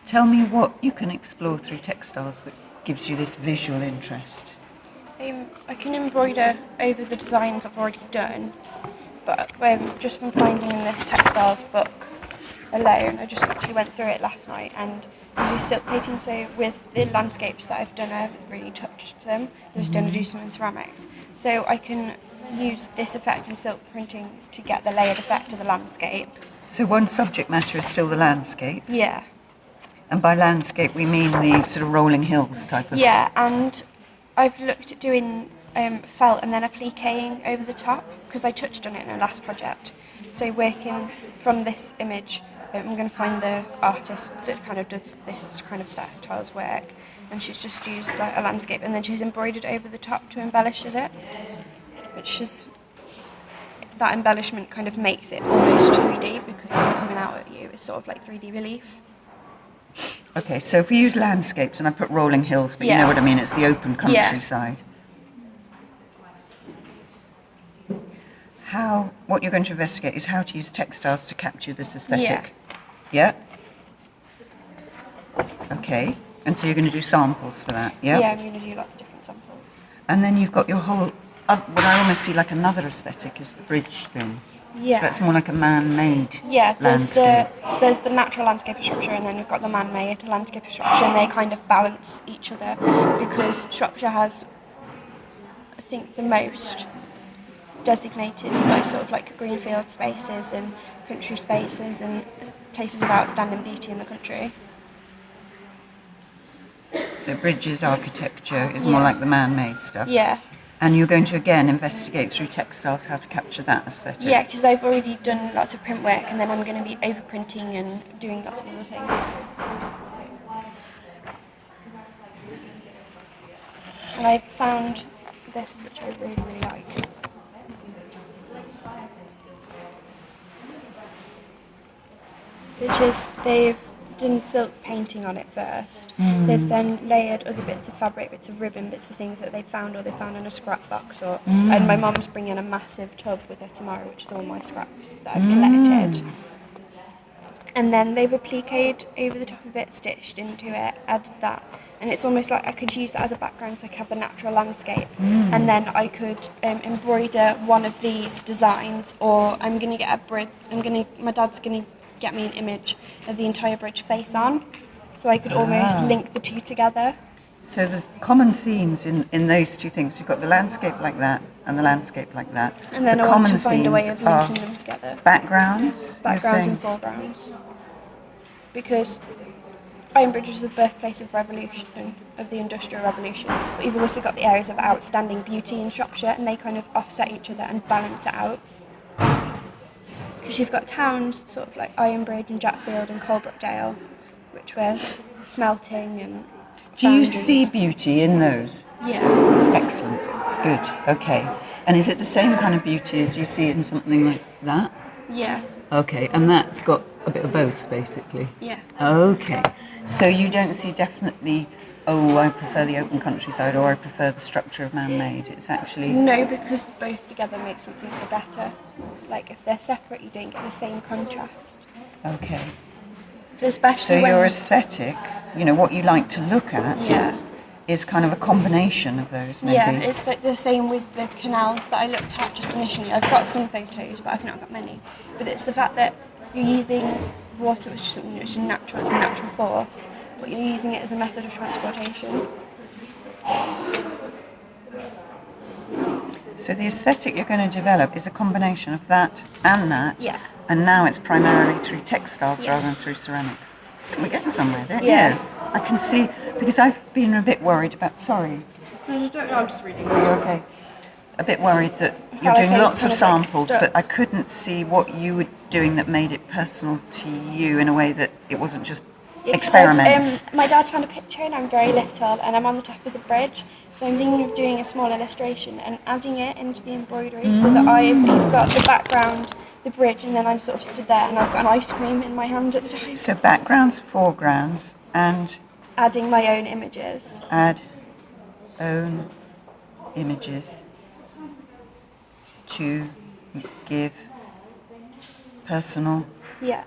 Tell me what you can explore through textiles that gives you this visual interest. I can embroider over the designs I've already done, but just from finding in this textiles book alone, I just literally went through it last night and I use silk painting. So with the landscapes that I've done, I haven't really touched them. I'm just going to do some in ceramics. So I can use this effect in silk printing to get the layered effect of the landscape. So one subject matter is still the landscape, Yeah. and by landscape we mean the sort of rolling hills type of... Yeah, and I've looked at doing felt and then appliquing over the top because I touched on it in a last project. So working from this image, I'm going to find the artist that kind of does this kind of textiles work, and she's just used like a landscape and then she's embroidered over the top to embellish it, which is, that embellishment kind of makes it almost 3D because it's coming out at you. It's sort of like 3D relief. Okay, so if we use landscapes and I put rolling hills, but you know what I mean, it's the open countryside. What you're going to investigate is how to use textiles to capture this aesthetic. Yeah? Okay, and so you're going to do samples for that, yeah? Yeah, I'm going to do lots of different samples. And then you've got your whole, what I almost see like another aesthetic is the bridge thing. Yeah. So that's more like a man-made landscape. landscape. There's the natural landscape of Shropshire and then you've got the man-made landscape of Shropshire, and they kind of balance each other because Shropshire has, I think, the most designated like sort of like greenfield spaces and country spaces and places of outstanding beauty in the country. So bridges architecture is more like the man-made stuff. Yeah. And you're going to again investigate through textiles how to capture that aesthetic. Yeah, because I've already done lots of print work and then I'm going to be overprinting and doing lots of other things. And I've found this, which I really, really like. Which is, they've done silk painting on it first. They've then layered other bits of fabric, bits of ribbon, bits of things that they found or they found in a scrap box. And my mum's bringing a massive tub with her tomorrow, which is all my scraps that I've collected. And then they've appliqued over the top of it, stitched into it, added that. And it's almost like I could use that as a background so I could have the natural landscape. And then I could embroider one of these designs, or I'm going to get a bridge, my dad's going to get me an image of the entire bridge face on, so I could almost link the two together. So the common themes in those two things, you've got the landscape like that and the landscape like that. And then the I want common to find a way themes of linking them together. Backgrounds And foregrounds. Because Ironbridge was the birthplace of revolution, of the Industrial Revolution, but you've also got the areas of outstanding beauty in Shropshire, and they kind of offset each other and balance it out. Because you've got towns sort of like Ironbridge and Jackfield and Coalbrookdale, which were smelting and Do you foundries. see beauty in those? Yeah. Excellent. Good. Okay. And is it the same kind of beauty as you see in something like that? Yeah. Okay. And that's got a bit of both, basically? Yeah. Okay. So you don't see definitely, oh, I prefer the open countryside or I prefer the structure of man-made. It's actually... No, because both together make something the better. Like if they're separate, you don't get the same contrast. Okay. Especially so your aesthetic, you know, what you like to look at, is kind of a combination of those, maybe. Yeah, it's like the same with the canals that I looked at just initially. I've got some photos, but I've not got many. But it's the fact that you're using water, which is something which is natural, it's a natural force, but you're using it as a method of transportation. So the aesthetic you're going to develop is a combination of that and that. Yeah. And now it's primarily through textiles rather than through ceramics. We're getting somewhere there. Yeah. I can see, because I've been a bit worried about, sorry. No, you don't know, I'm just reading. Okay. A bit worried that you're doing lots of samples, but I couldn't see what you were doing that made it personal to you in a way that it wasn't just experiments. My dad's found a picture and I'm very little and I'm on the top of the bridge, so I'm thinking of doing a small illustration and adding it into the embroidery so that you've got the background, the bridge, and then I'm sort of stood there and I've got an ice cream in my hand at the time. So backgrounds, foregrounds, and adding my own images. Add own images to give personal. Yeah.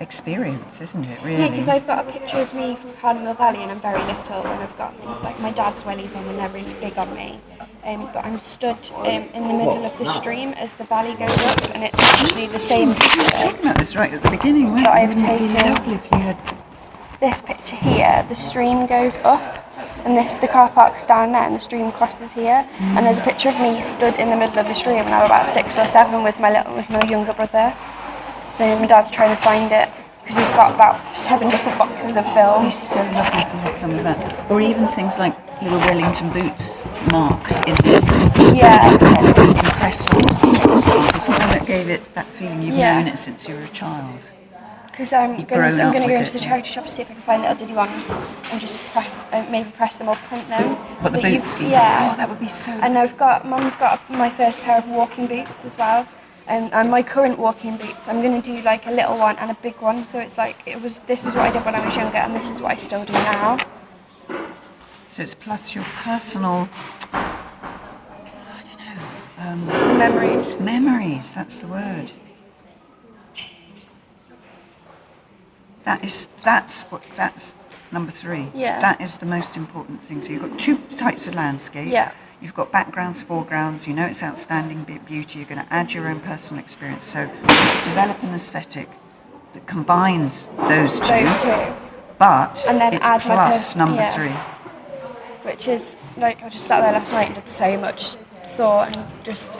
experience, isn't it, really? Yeah, because I've got a picture of me from Cardinal Valley and I'm very little, and I've got like my dad's wellies on and they're really big on me. But I'm stood in the middle of the stream as the valley goes up, and it's actually the same We were picture talking about this right at the beginning, weren't that we? I've Wouldn't it be taken. lovely if you had... This picture here, the stream goes up, and the car park's down there, and the stream crosses here. And there's a picture of me stood in the middle of the stream, and I'm about 6 or 7 with my younger brother. So my dad's trying to find it because we've got about 7 different boxes of film. It'd be so lovely if we had some of that. Or even things like little Wellington boots marks in impressed onto the textile, something that gave it that feeling you've known it since you were a child. Because I'm going to go into the it. charity shop to see if I can find little diddy ones and just maybe press them or print them. What, so the boots? Oh, that would be so... And Mum's got my first pair of walking boots as well. And my current walking boots, I'm going to do like a little one and a big one. So it's like, this is what I did when I was younger, and this is what I still do now. So it's plus your personal... I don't know... memories. Memories, that's the word. That's number 3. Yeah. That is the most important thing. So you've got 2 types of landscape. Yeah. You've got backgrounds, foregrounds. You know it's outstanding beauty. You're going to add your own personal experience. So develop an aesthetic that combines those two. But and then it's add plus number 3. Which is like, I just sat there last night and did so much thought and just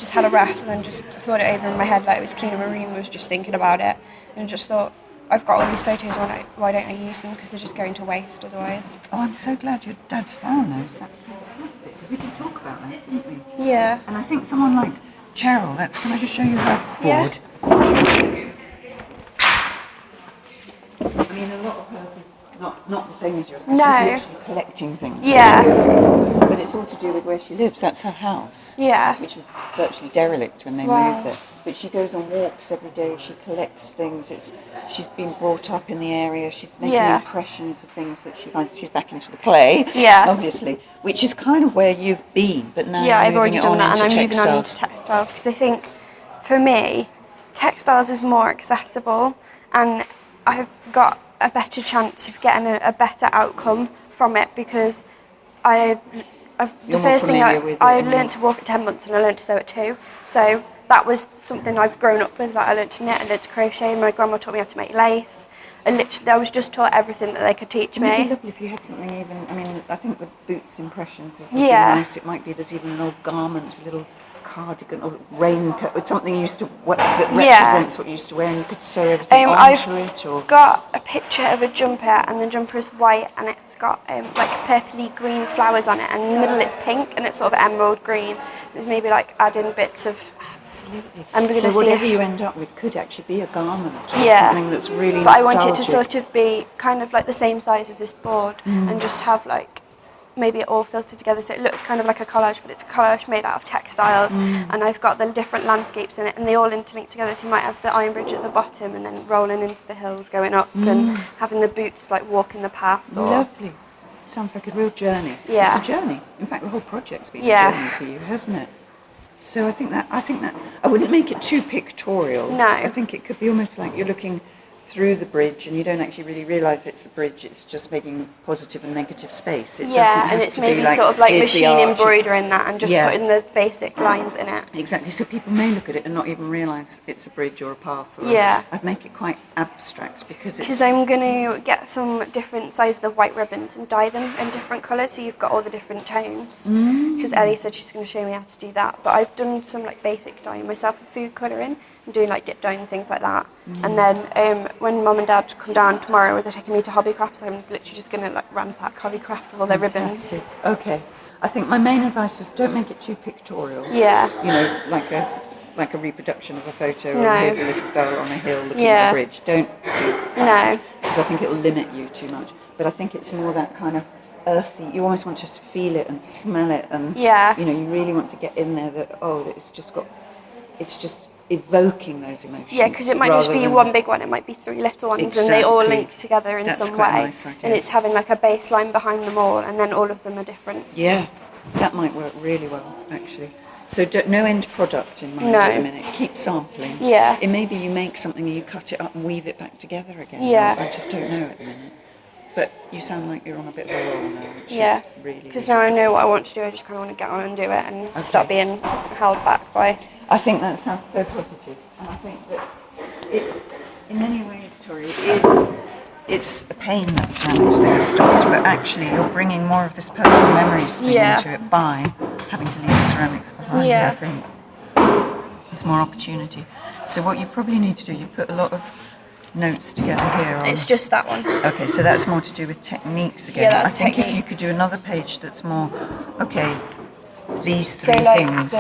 had a rest and then just thought it over in my head like it was clean. Marine was just thinking about it and just thought, I've got all these photos, why don't I use them? Because they're just going to waste otherwise. Oh, I'm so glad your dad's found those. That's fantastic. Because we can talk about that, couldn't we? Yeah. And I think someone like Cheryl, can I just show you her board? I mean, a lot of hers is not the same as yours. No. She's literally collecting things. Yeah. But it's all to do with where she lives. That's her house. Yeah. Which was virtually derelict when they moved there. But she goes on walks every day. She collects things. She's been brought up in the area. She's making impressions of things that she finds. She's back into the clay. Yeah. Obviously, which is kind of where you've been. But now I've you're already moving done that, and I'm moving on textiles. into textiles because I think, for me, textiles is more accessible, and I've got a better chance of getting a better outcome from it because the first thing I learned to walk at 10 months and I learned to sew at 2. So that was something I've grown up with. Like I learned to knit, I learned to crochet. My grandma taught me how to make lace. I was just taught everything that they could teach me. It would be lovely if you had something even. I mean, I think the boots impressions would be nice. It might be there's even an old garment, a little cardigan or raincoat, or something you used to wear that represents what you used to wear, and you could sew everything onto it. Or got a picture of a jumper, and the jumper is white, and it's got like purpley green flowers on it, and in the middle it's pink, and it's sort of emerald green. So it's maybe like adding bits of. Absolutely. I'm so whatever you end up with could actually be a garment or something that's really nostalgic. But I want it to sort of be kind of like the same size as this board, and just have like maybe it all filtered together so it looks kind of like a collage, but it's a collage made out of textiles, and I've got the different landscapes in it, and they all interlink together. So you might have the iron bridge at the bottom, and then rolling into the hills, going up, and having the boots like walking the path. Lovely. Sounds like a real journey. Yeah. It's a journey. In fact, the whole project's been a journey for you, hasn't it? So I think that I wouldn't make it too pictorial. No. I think it could be almost like you're looking through the bridge and you don't actually really realise it's a bridge. It's just making positive and negative space. It doesn't have and it's to maybe be like, sort of like here's the machine arch. embroidering that and just putting the basic lines in it. Exactly. So people may look at it and not even realise it's a bridge or a path. Or I'd make it quite abstract because I'm going to get some different sizes of white ribbons and dye them in different colours, so you've got all the different tones. Because Ellie said she's going to show me how to do that. But I've done some like basic dyeing myself for food colouring and doing like dip dyeing and things like that. And then when Mum and Dad come down tomorrow, they're taking me to Hobbycraft, so I'm literally just going to like ransack Hobbycraft with all their ribbons. Okay. I think my main advice was don't make it too pictorial. Yeah. You know, like a reproduction of a photo or here's a little girl on a hill looking at a bridge. Don't do that. Because I think it'll limit you too much. But I think it's more that kind of earthy, you almost want to feel it and smell it and you know, you really want to get in there that it's just evoking those emotions. Yeah, because it might just be one big one, it might be 3 little ones, and they all link together in some way. Nice idea. And it's having like a baseline behind them all, and then all of them are different. Yeah, that might work really well, actually. So no end product in mind at the minute. Keep sampling. Yeah. It maybe you make something and you cut it up and weave it back together again. Yeah. I just don't know at the minute. But you sound like you're on a bit of a roll now, which Yeah. is really. Because now I know what I want to do. I just kind of want to get on and do it and stop being held back by. I think that sounds so positive, and I think that it, in many ways, Tori, it's a pain that ceramics thing has stopped, but actually you're bringing more of this personal memories thing into it by having to leave the ceramics behind. Yeah. I think there's more opportunity. So what you probably need to do, you put a lot of notes together here. It's just that one. Okay, so that's more to do with techniques again. Yeah, that's I think techniques. if you could do another page that's more, okay, these So three like things.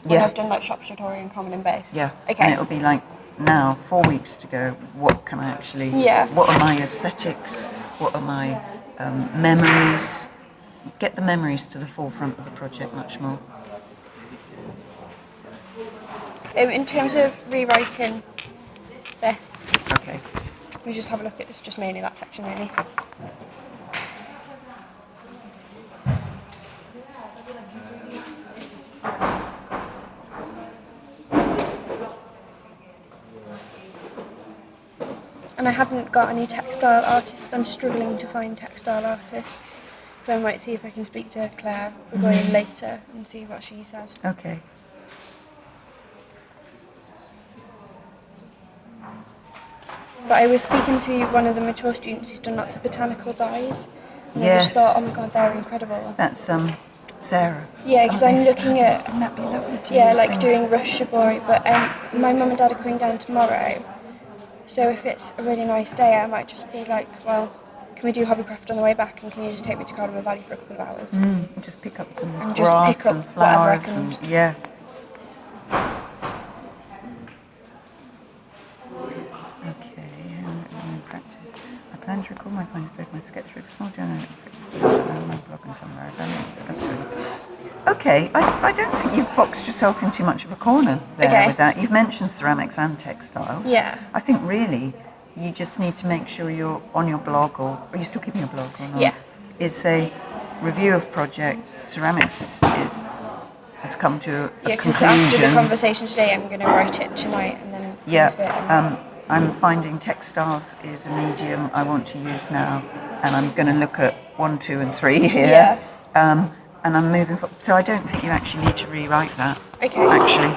when I've done like shop tutorial and common and base. Yeah. Okay. And it'll be like, now, 4 weeks to go, what can I actually, what are my aesthetics, what are my memories? Get the memories to the forefront of the project much more. In terms of rewriting this, Okay. we just have a look at this, just mainly that section really. And I haven't got any textile artists. I'm struggling to find textile artists. So I might see if I can speak to Claire later and see what she says. Okay. But I was speaking to one of the mature students who's done lots of botanical dyes. And I Yes. just thought, oh my god, they're incredible. That's Sarah. Yeah, because I'm looking at, Wouldn't that be lovely to yeah, use like things? doing rush shibori. But my mum and dad are coming down tomorrow. So if it's a really nice day, I might just be like, well, can we do hobbycraft on the way back, and can you just take me to Cardamom Valley for a couple of hours? Just pick up some And grass just pick up and whatever I flowers can. and yeah. Okay, practice. I plan to record my findings, both my sketchbook, small journal, my blog and somewhere. I don't discuss it. Okay, I don't think you've boxed yourself in too much of a corner there with that. You've mentioned ceramics and textiles. Yeah. I think really you just need to make sure you're on your blog, or are you still keeping a blog or not? Yeah. Is a review of projects. Ceramics has come to a Yeah, because conclusion. after the conversation today, I'm going to write it tonight and then proof it. And I'm finding textiles is a medium I want to use now, and I'm going to look at 1, 2, and 3 here. Yeah. And I'm moving forward. So I don't think you actually need to rewrite that. Okay. Actually.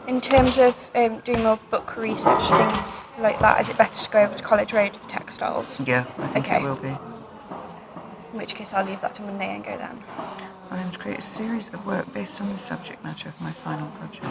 In terms of doing more book research, things like that, is it better to go over to College Road for textiles? Yeah, I think Okay. it will be. In which case I'll leave that to Monday and go then. I am to create a series of work based on the subject matter of my final project.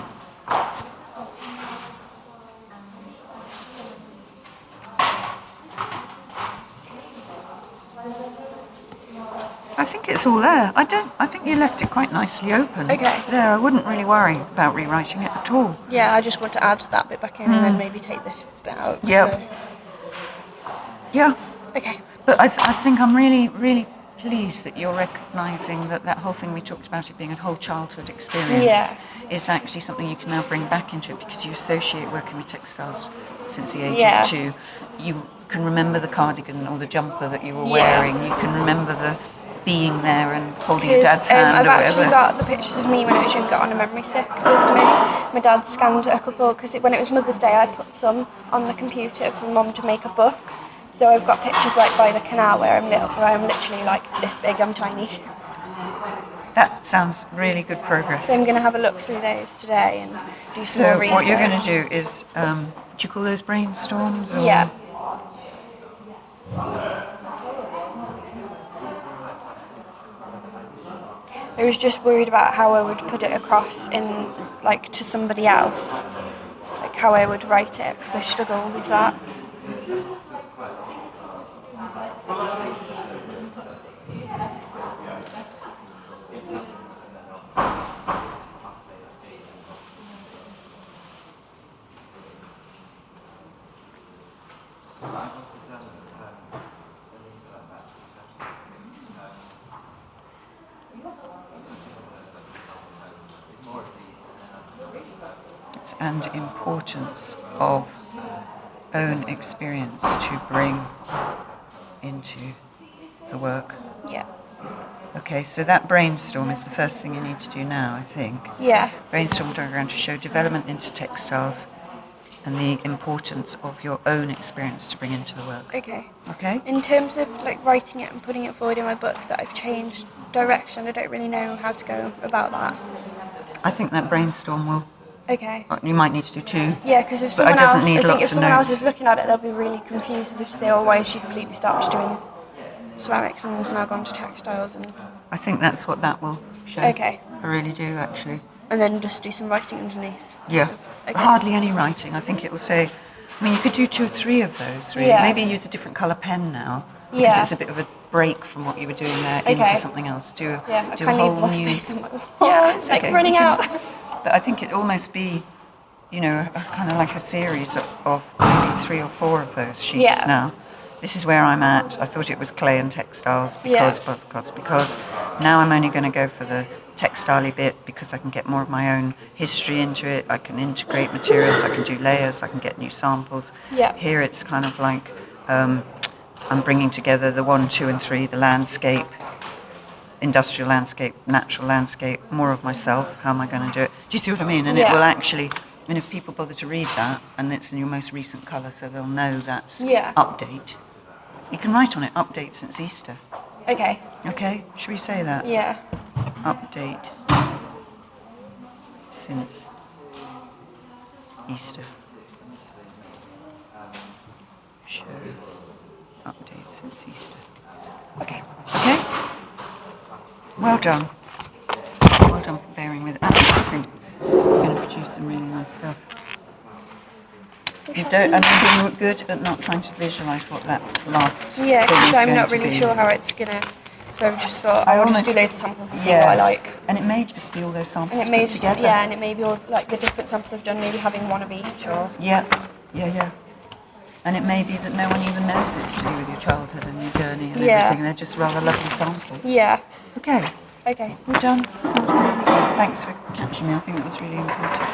I think it's all there. I think you left it quite nicely open. Okay. There, I wouldn't really worry about rewriting it at all. Yeah, I just want to add that bit back in and then maybe take this bit out. Yep. So. Yeah. Okay. But I think I'm really, really pleased that you're recognising that whole thing we talked about, it being a whole childhood experience, is actually something you can now bring back into it, because you associate working with textiles since the age of 2. You can remember the cardigan or the jumper that you were wearing. You can remember the being there and holding your dad's hand I've or whatever. actually got the pictures of me when I was younger on a memory stick with me. My dad scanned a couple, because when it was Mother's Day I put some on the computer for Mum to make a book. So I've got pictures like by the canal where I'm literally like this big, I'm tiny. That sounds really good progress. So I'm going to have a look through those today and do some more So research. what you're going to do is, do you call those brainstorms? Or? Yeah. I was just worried about how I would put it across in, like, to somebody else, like how I would write it, because I struggle with that. And importance of own experience to bring into the work. Yeah. Okay, so that brainstorm is the first thing you need to do now, I think. Yeah. Brainstorm diagram to show development into textiles and the importance of your own experience to bring into the work. Okay. Okay? In terms of like writing it and putting it forward in my book, that I've changed direction. I don't really know how to go about that. I think that brainstorm will. Okay. You might need to do two. Yeah, because if But it someone doesn't else, need I think lots if of someone else notes. is looking at it, they'll be really confused as if to say, "Oh, why has she completely stopped doing ceramics and has now gone to textiles?" And I think that's what that will show. okay. I really do, actually. And then just do some writing underneath. Yeah. Okay. Hardly any writing. I think it will say. I mean, you could do 2 or 3 of those. Really. Yeah. Maybe use a different colour pen now. Because Yeah. it's a bit of a break from what you were doing there Okay. into something else. Yeah, I do a kind whole of need more new. space on my wall. Yeah, it's like okay. running out. But I think it'd almost be, a kind of like a series of maybe 3 or 4 of those sheets Yeah. now. This is where I'm at. I thought it was clay and textiles because now I'm only going to go for the textile-y bit because I can get more of my own history into it. I can integrate materials, I can do layers, I can get new samples. Yeah. Here it's kind of like I'm bringing together the 1, 2 and 3, the landscape, industrial landscape, natural landscape, more of myself. How am I going to do it? Do you see what I mean? And it Yeah. will actually, and if people bother to read that, and it's in your most recent colour, so they'll know that's Yeah. update. You can write on it, update since Easter. Okay. Okay, should we say that? Yeah. Update since Easter. Show update since Easter. Okay. Okay? Well done. Well done for bearing with it. I think we're going to produce some really nice stuff. You don't, and you were good at not trying to visualise what that last Yeah, thing is because I'm going not to really be. sure how it's gonna. So I've just thought I I'll just do almost- loads of samples and see what I like. And it may just be all those samples And it may put just together. yeah, and it may be all like the different samples I've done, maybe having one of each or Yeah. And it may be that no one even knows it's to do with your childhood and your journey and Yeah. everything. They're just rather lovely samples. yeah. Okay, Okay. well done. Sounds really good. Thanks for catching me. I think that was really important.